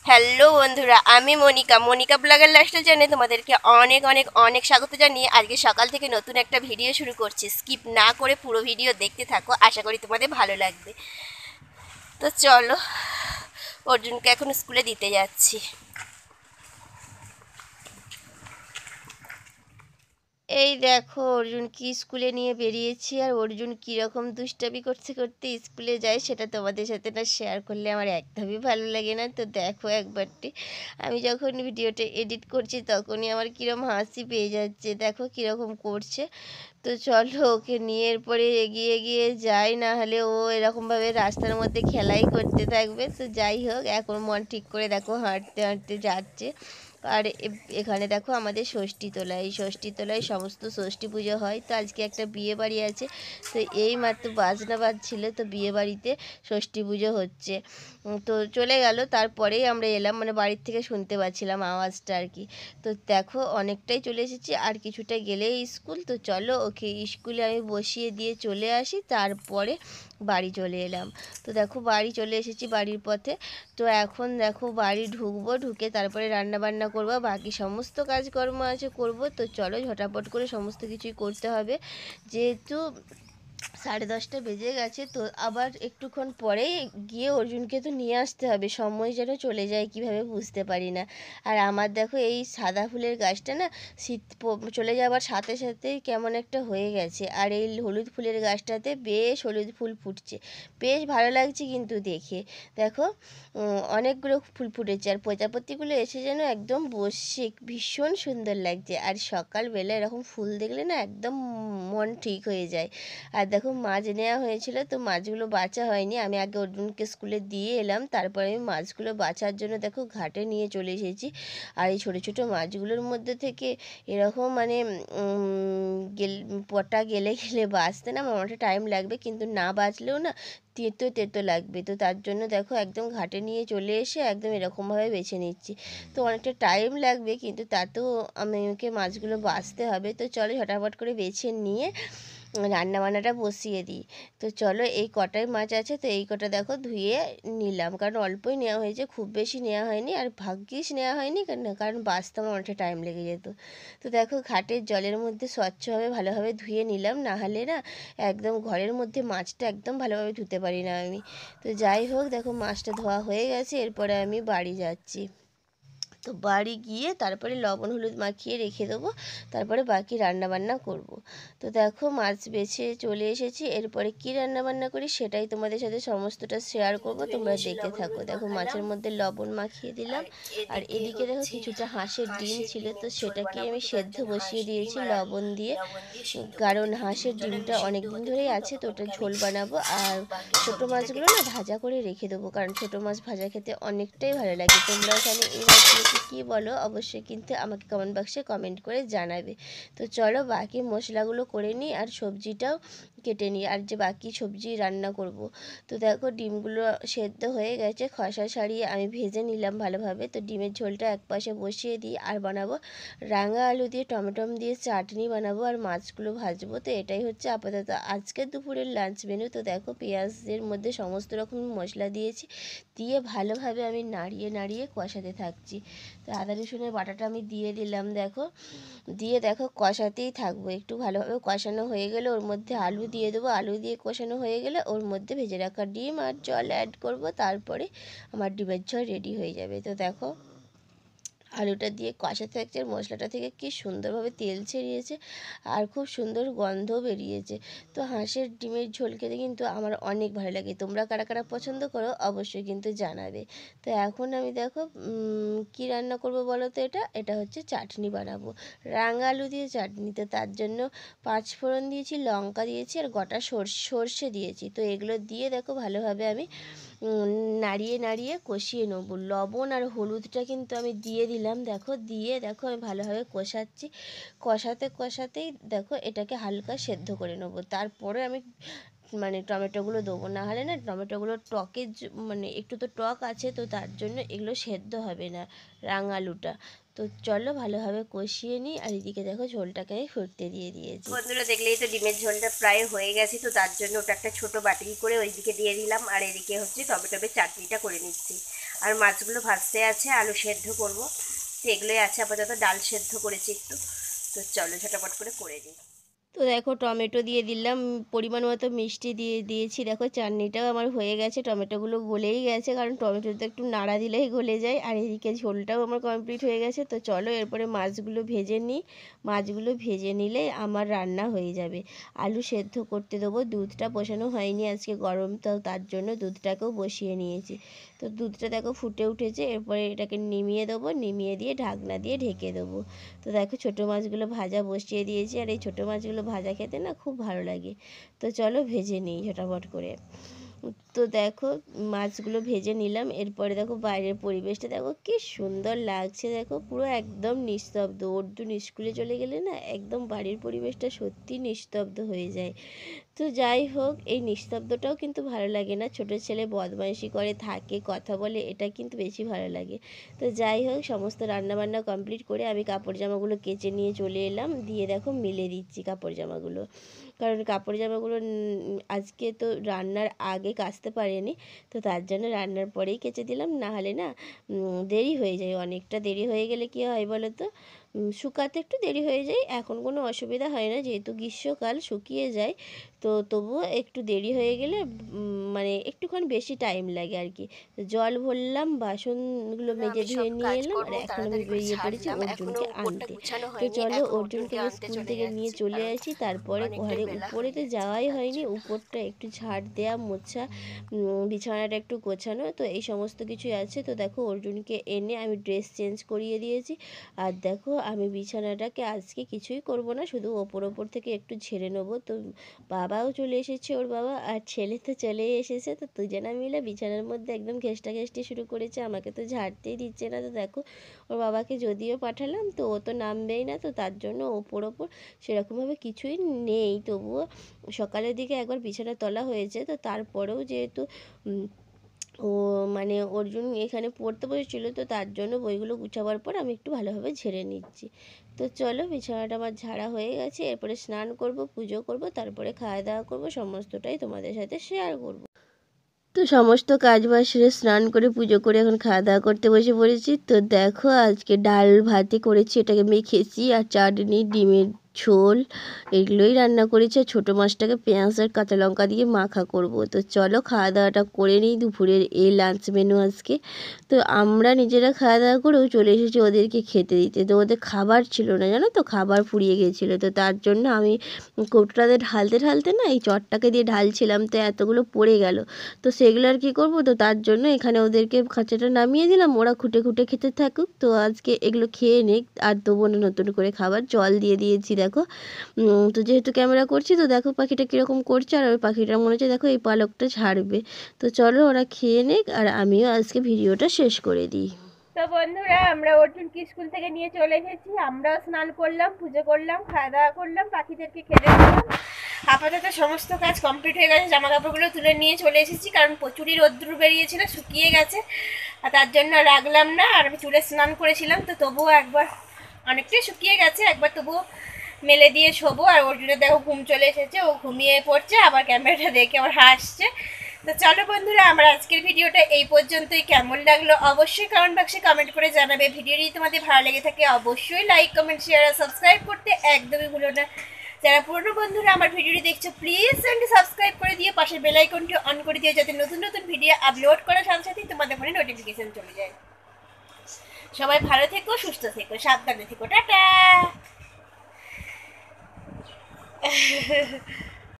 Hello বন্ধুরা, আমি Monika blogger lifestyle চ্যানেলে তোমাদেরকে অনেক অনেক অনেক স্বাগত জানিয়ে আজকে সকাল থেকে নতুন একটা ভিডিও শুরু করছি। স্কিপ না করে পুরো ভিডিও দেখতে থাকো, আশা করি তোমাদের ভালো লাগবে। তো চলো, অর্জুনকে এখন স্কুলে দিতে যাচ্ছি। এই দেখো অর্জুন কি স্কুলে নিয়ে বেরিয়েছি, আর অর্জুন কীরকম দুষ্টামি করতে করতে স্কুলে যায় সেটা তোমাদের সাথে না শেয়ার করলে আমার একদমই ভালো লাগে না। তো দেখো একবারটি, আমি যখন ভিডিওটা এডিট করছি তখনই আমার কীরকম হাসি পেয়ে যাচ্ছে, দেখো কীরকম করছে। তো চলো ওকে নিয়ে এরপরে এগিয়ে এগিয়ে যাই, না হলে ও এরকমভাবে রাস্তার মধ্যে খেলাই করতে থাকবে। তো যাই হোক, এখন মন ঠিক করে দেখো হাঁটতে হাঁটতে যাচ্ছে। আর এখানে দেখো আমাদের ষষ্ঠীতলায়, এই ষষ্ঠীতলায় সমস্ত ষষ্ঠী পুজো হয়। তো আজকে একটা বিয়ে বাড়ি আছে, তো এই মাত্র বাজনা বাজছিল, তো বিয়ে বাড়িতে ষষ্ঠী পুজো হচ্ছে। তো চলে গেল, তারপরেই আমরা এলাম, মানে বাড়ির থেকে শুনতে পাচ্ছিলাম আওয়াজটা আর কি। তো দেখো অনেকটাই চলে এসেছি, আর কিছুটা গেলেই স্কুল। তো চলো ওকে স্কুলে আমি বসিয়ে দিয়ে চলে আসি, তারপরে বাড়ি চলে এলাম। তো দেখো বাড়ি চলে এসেছি, বাড়ির পথে। তো এখন দেখো বাড়ি ঢুকবো, ঢুকে তারপরে রান্না বান্না করবো, বাকি সমস্ত কাজকর্ম আছে করব। তো চলো ঝটাপট করে সমস্ত কিছুই করতে হবে, যেহেতু 10:30 বেজে গেছে। তো আবার একটুক্ষণ পরেই গিয়ে অর্জুনকে তো নিয়ে আসতে হবে, সময় যেন চলে যায় কিভাবে বুঝতে পারি না। আর আমার দেখো এই সাদা ফুলের গাছটা না শীত চলে যাওয়ার সাথে সাথেই কেমন একটা হয়ে গেছে, আর এই হলুদ ফুলের গাছটাতে বেশ হলুদ ফুল ফুটছে, বেশ ভালো লাগছে কিন্তু দেখে। দেখো অনেকগুলো ফুল ফুটেছে, আর প্রজাপতিগুলো এসে যেন একদম বসে, ভীষণ সুন্দর লাগছে। আর সকালবেলা এরকম ফুল দেখলে না একদম মন ঠিক হয়ে যায়। আর দেখো মাছ নেওয়া হয়েছিল, তো মাছগুলো বাছা হয়নি, আমি আগে অর্জুনকে স্কুলে দিয়ে এলাম, তারপরে আমি মাছগুলো বাছার জন্য দেখো ঘাটে নিয়ে চলে এসেছি। আর এই ছোটো ছোটো মাছগুলোর মধ্যে থেকে এরকম মানে পটা গেলে গেলে বাছতে না আমার অনেকটা টাইম লাগবে, কিন্তু না বাছলেও না তেতো তেতো লাগবে। তো তার জন্য দেখো একদম ঘাটে নিয়ে চলে এসে একদম এরকমভাবে বেছে নিচ্ছি। তো অনেকটা টাইম লাগবে, কিন্তু তাতেও আমাকে মাছগুলো বাছতে হবে। তো চলো ঝটাফট করে বেছে নিয়ে রান্নাবান্নাটা বসিয়ে দিই। তো চলো এই কটাই মাছ আছে, তো এই কটা দেখো ধুয়ে নিলাম, কারণ অল্পই নেওয়া হয়েছে, খুব বেশি নেওয়া হয়নি। আর ভাগ্যিস নেওয়া হয়নি, কারণ বাছতে আমার অনেকটা টাইম লেগে যেত। তো দেখো ঘাটের জলের মধ্যে স্বচ্ছভাবে ভালোভাবে ধুয়ে নিলাম, না হলে না একদম ঘরের মধ্যে মাছটা একদম ভালোভাবে ধুতে পারি না আমি। তো যাই হোক, দেখো মাছটা ধোয়া হয়ে গেছে, এরপরে আমি বাড়ি যাচ্ছি। তো বাড়ি গিয়ে তারপরে লবণ হলুদ মাখিয়ে রেখে দেবো, তারপরে বাকি রান্না বান্না করব। তো দেখো মাছ বেছে চলে এসেছি, এরপরে কি রান্না বান্না করি সেটাই তোমাদের সাথে সমস্তটা শেয়ার করব, তোমরা দেখতে থাকো। দেখো মাছের মধ্যে লবণ মাখিয়ে দিলাম, আর এদিকে দেখো কিছুটা হাঁসের ডিম ছিল, তো সেটাকে আমি সেদ্ধ বসিয়ে দিয়েছি লবণ দিয়ে, কারণ হাঁসের ডিমটা অনেক দিন ধরেই আছে, তো ওটা ঝোল বানাবো। আর ছোটো মাছগুলো না ভাজা করে রেখে দেবো, কারণ ছোটো মাছ ভাজা খেতে অনেকটাই ভালো লাগে। তোমরা এখানে এই মাছগুলোকে কী বলো অবশ্যই কিন্তু আমাকে কমেন্ট বক্সে কমেন্ট করে জানাবে। তো চলো বাকি মশলাগুলো করে নিই, আর সবজিটাও কেটে নিই, আর যে বাকি সবজি রান্না করব। তো দেখো ডিমগুলো সেদ্ধ হয়ে গেছে, খসা ছাড়িয়ে আমি ভেজে নিলাম ভালোভাবে। তো ডিমের ঝোলটা একপাশে বসিয়ে দিই, আর বানাবো রাঙা আলু দিয়ে টমেটো দিয়ে চাটনি বানাবো, আর মাছগুলো ভাজবো। তো এটাই হচ্ছে আপাতত আজকের দুপুরের লাঞ্চ মেনু। তো দেখো পেঁয়াজের মধ্যে সমস্ত রকম মশলা দিয়েছি, দিয়ে ভালোভাবে আমি নাড়িয়ে নাড়িয়ে কষাতে থাকছি। তো আদা রসুনের বাটাটা আমি দিয়ে দিলাম, দেখো দিয়ে দেখো কষাতেই থাকবো, একটু ভালোভাবে কষানো হয়ে গেলে ওর মধ্যে আলু দিয়ে দেবো, আলু দিয়ে কষানো হয়ে গেলে ওর মধ্যে ভেজে রাখা ডিম আর জল অ্যাড করব, তারপরে আমার ডিমের ঝোল রেডি হয়ে যাবে। তো দেখো আলুটা দিয়ে কষাতে থাকছে, আর মশলাটা থেকে কি সুন্দরভাবে তেল ছেড়িয়েছে, আর খুব সুন্দর গন্ধ বেরিয়েছে। তো হাঁসের ডিমের ঝোল খেতে কিন্তু আমার অনেক ভালো লাগে, তোমরা কারা কারা পছন্দ করো অবশ্যই কিন্তু জানাবে। তো এখন আমি দেখো কি রান্না করব বলো তো, এটা হচ্ছে চাটনি বানাবো, রাঙা আলু দিয়ে চাটনি। তো তার জন্য 5 ফোড়ন দিয়েছি, লঙ্কা দিয়েছি, আর গোটা সর্ষে দিয়েছি। তো এগুলো দিয়ে দেখো ভালোভাবে আমি নাড়িয়ে নাড়িয়ে কষিয়ে নেব। লবণ আর হলুদটা কিন্তু আমি দিয়ে দিলাম, দেখো দিয়ে দেখো আমি ভালোভাবে কষাচ্ছি, কষাতে কষাতেই দেখো এটাকে হালকা সেদ্ধ করে নেব। তারপরে আমি মানে টমেটোগুলো দেবো, না হলে না টমেটোগুলো টকের মানে একটু তো টক আছে, তো তার জন্য এগুলো সেদ্ধ হবে না রাঙালুটা। তো চলো ভালোভাবে কষিয়ে নিই, আর এদিকে দেখো ঝোলটাকে আমি ফুটতে দিয়ে দিয়েছি। বন্ধুরা দেখলেই তো ডিমের ঝোলটা প্রায় হয়ে গেছে, তো তার জন্য ওটা একটা ছোটো বাটি করে ওইদিকে দিয়ে দিলাম, আর এদিকে হচ্ছে টমেটোর চাটনিটা করে নিচ্ছি। আর মাছগুলো ভাজতে আছে, আলু সেদ্ধ করব, তো এগুলোই আছে আপাতত। ডাল সেদ্ধ করেছি একটু, তো চলো ঝটাপট করে দিই। তো দেখো টমেটো দিয়ে দিলাম, পরিমাণ মতো মিষ্টি দিয়ে দিয়েছি। দেখো চাটনিটাও আমার হয়ে গেছে, টমেটোগুলো গলেই গেছে, কারণ টমেটোতে একটু নাড়া দিলেই গলে যায়। আর এদিকে ঝোলটাও আমার কমপ্লিট হয়ে গেছে। তো চলো এরপরে মাছগুলো ভেজে নিই। মাছগুলো ভেজে নিলে আমার রান্না হয়ে যাবে। আলু সেদ্ধ করতে দেবো, দুধটা বসানো হয়নি, আজকে গরম, তো তার জন্য দুধটাকেও বসিয়ে নিয়েছি। তো দুধটা দেখো ফুটে উঠেছে, এরপরে এটাকে নিমিয়ে দেবো, নিমিয়ে দিয়ে ঢাকনা দিয়ে ঢেকে দেবো। তো দেখো ছোটো মাছগুলো ভাজা বসিয়ে দিয়েছি, আর এই ছোটো মাছগুলো ভাজা খেতে না খুব ভালো লাগে। তো চলো ভেজে নিই ঝটাপট করে। তো দেখো মাছগুলো ভেজে নিলাম, এরপরে দেখো বাইরের পরিবেশটা দেখো কি সুন্দর লাগছে। দেখো পুরো একদম নিস্তব্ধ। অর্জুন স্কুলে চলে গেলে না একদম বাড়ির পরিবেশটা সত্যি নিস্তব্ধ হয়ে যায়। তো যাই হোক, এই নিস্তব্ধটাও কিন্তু ভালো লাগে না, ছোটো ছেলে বদমাইশি করে থাকে, কথা বলে, এটা কিন্তু বেশি ভালো লাগে। তো যাই হোক, সমস্ত রান্নাবান্না কমপ্লিট করে আমি কাপড় জামাগুলো কেচে নিয়ে চলে এলাম, দিয়ে দেখো মেলে দিচ্ছি কাপড় জামাগুলো। কারণ কাপড় জামাগুলো আজকে তো রান্নার আগে কাচতে পারিনি, তো তার জন্য রান্নার পরেই কেচে দিলাম, না হলে না দেরি হয়ে যায়। অনেকটা দেরি হয়ে গেলে কী হয় বলো তো, শুকাতে একটু দেরি হয়ে যায়। এখন কোনো অসুবিধা হয় না, যেহেতু গ্রীষ্মকাল শুকিয়ে যায়। তো তবুও একটু দেরি হয়ে গেলে মানে একটুক্ষণ বেশি টাইম লাগে আর কি। জল ভরলাম, বাসনগুলো মেজে ধুয়ে নিয়ে এলাম, আর এখন আমি বেরিয়ে পড়েছি অর্জুনকে আনতে। তো চলো অর্জুনকে স্কুল থেকে নিয়ে চলে আসি, তারপরে ঘরে উপরে তো যাওয়াই হয়নি, উপরটা একটু ঝাড় দেওয়া, মোছা, বিছানাটা একটু গোছানো, তো এই সমস্ত কিছুই আছে। তো দেখো অর্জুনকে এনে আমি ড্রেস চেঞ্জ করিয়ে দিয়েছি। আর দেখো আমি বিছানাটাকে আজকে কিছুই করব না, শুধু ওপর থেকে একটু ঝেড়ে নেবো। তো বাবাও চলে এসেছে, ওর বাবা আর ছেলে তো চলেই এসেছে। তো দুজনা মিলে বিছানার মধ্যে একদম ঘেঁষটাঘেঁষটি শুরু করেছে, আমাকে তো ঝাড়তেই দিচ্ছে না। তো দেখো ওর বাবাকে যদিও পাঠালাম, তো ও তো নামবেই না, তো তার জন্য ওপর সেরকমভাবে কিছুই নেই। তবুও সকালের দিকে একবার বিছানা তোলা হয়েছে, তো তারপরেও যেহেতু ও মানে অর্জুন এখানে পড়তে বসেছিল, তো তার জন্য বইগুলো গুছাবার পর আমি একটু ভালোভাবে ঝেড়ে নিচ্ছি। তো চলো বিছানাটা আমার ঝাড়া হয়ে গেছে, এরপরে স্নান করব, পুজো করব, তারপরে খাওয়া দাওয়া করব, সমস্তটাই তোমাদের সাথে শেয়ার করব। তো সমস্ত কাজ বাজ সেরে স্নান করে পুজো করে এখন খাওয়া দাওয়া করতে বসে পড়েছি। তো দেখো আজকে ডাল ভাতে করেছি, এটাকে মেখেছি, আর চাটনি, ডিমের ঝোল, এগুলোই রান্না করেছি। আর ছোটো মাছটাকে পেঁয়াজ আর কাঁচা লঙ্কা দিয়ে মাখা করব। তো চলো খাওয়া দাওয়াটা করে নিই, দুপুরের এই লাঞ্চ মেনু আজকে। তো আমরা নিজেরা খাওয়া দাওয়া করেও চলে এসেছি ওদেরকে খেতে দিতে। তো ওদের খাবার ছিল না, জানো তো, খাবার ফুরিয়ে গিয়েছিলো। তো তার জন্য আমি কৌটোটাতে ঢালতে ঢালতে না এই চটটাকে দিয়ে ঢালছিলাম, তো এতগুলো পড়ে গেল। তো সেগুলো আর কী করবো, তো তার জন্য এখানে ওদেরকে খাঁচাটা নামিয়ে দিলাম, ওরা খুঁটে খুঁটে খেতে থাকুক। তো আজকে এগুলো খেয়ে নিক, আর দেবো না নতুন করে খাবার। জল দিয়ে দিয়েছি দেখো। তো যেহেতু ক্যামেরা করছি, তো দেখো পাখিটা কীরকম করছে, আর ওই পাখিটার মনে হচ্ছে দেখো এই পালকটা ছাড়বে। তো চলো ওরা খেয়ে নিক, আর আমিও আজকে ভিডিওটা শেষ করে দিই। তো বন্ধুরা, আমরা অর্জুনকে স্কুল থেকে নিয়ে চলে এসেছি, আমরাও স্নান করলাম, পুজো করলাম, খাওয়া দাওয়া করলাম, পাখিদেরকে খেতে দিলাম। আপাতত সমস্ত কাজ কমপ্লিট হয়ে গেছে, জামা কাপড়গুলো তুলে নিয়ে চলে এসেছি, কারণ প্রচুরই রোদ্দুর বেরিয়েছিল, শুকিয়ে গেছে, আর তার জন্য রাখলাম না। আর আমি চুলে স্নান করেছিলাম, তো তবুও একবার অনেকটাই শুকিয়ে গেছে, একবার তবুও মেলে দিয়ে শোবো। আর অর্জুনের দেখো ঘুম চলে এসেছে, ও ঘুমিয়ে পড়ছে, আবার ক্যামেরাটা দেখে আবার হাসছে। তো চলো বন্ধুরা, আমার আজকের ভিডিওটা এই পর্যন্তই। কেমন লাগলো অবশ্যই কমেন্ট বক্সে কমেন্ট করে জানাবে। ভিডিওটি তোমাদের ভালো লেগে থাকে অবশ্যই লাইক, কমেন্ট, শেয়ার আর সাবস্ক্রাইব করতে একদমই ভুলো না। যারা পুরনো বন্ধুরা আমার ভিডিওটি দেখছো, প্লিজ চ্যানেলটি সাবস্ক্রাইব করে দিয়ে পাশের বেল আইকনটি অন করে দিও, যাতে নতুন নতুন ভিডিও আপলোড করার সাথে সাথেই তোমাদের ফোনে নোটিফিকেশন চলে যায়। সবাই ভালো থেকো, সুস্থ থেকো, সাবধানে থেকো, টাটা।